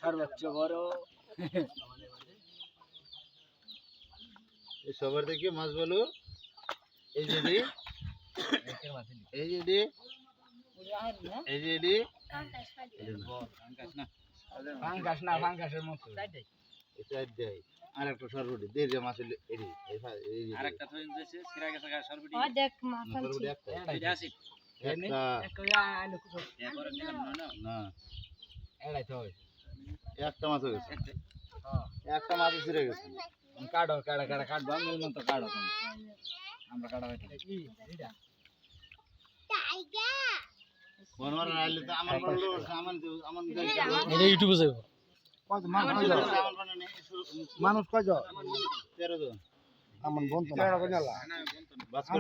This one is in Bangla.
সর্বোচ্চ বড় সবার থেকে মাছ বলো এই যে এই যে এই যে ফাঙ্গাস না ফাঙ্গাসের মতো এটা দেয় আর একটা সরবটি দিয়ে যে মাছ এরি আরেকটা তো দিয়েছে সিরা গেছে গা সরবটি ও দেখ মাছ আনছি এটা আছে একটা এরপরে নিলাম না না এড়াই তো একটা মাছ হয়ে গেছে একটা মাছ ছিঁড়ে গেছে কাটো কাটা কাটা কাটবো আমি মতো কাটো আমরা কাটা হইতে বনমার আইলে তো আমার বললো সামান আমার এটা ইউটিউবে যাইব মানুষ কয়জন 13 জন আমার বন্ধু 13 জন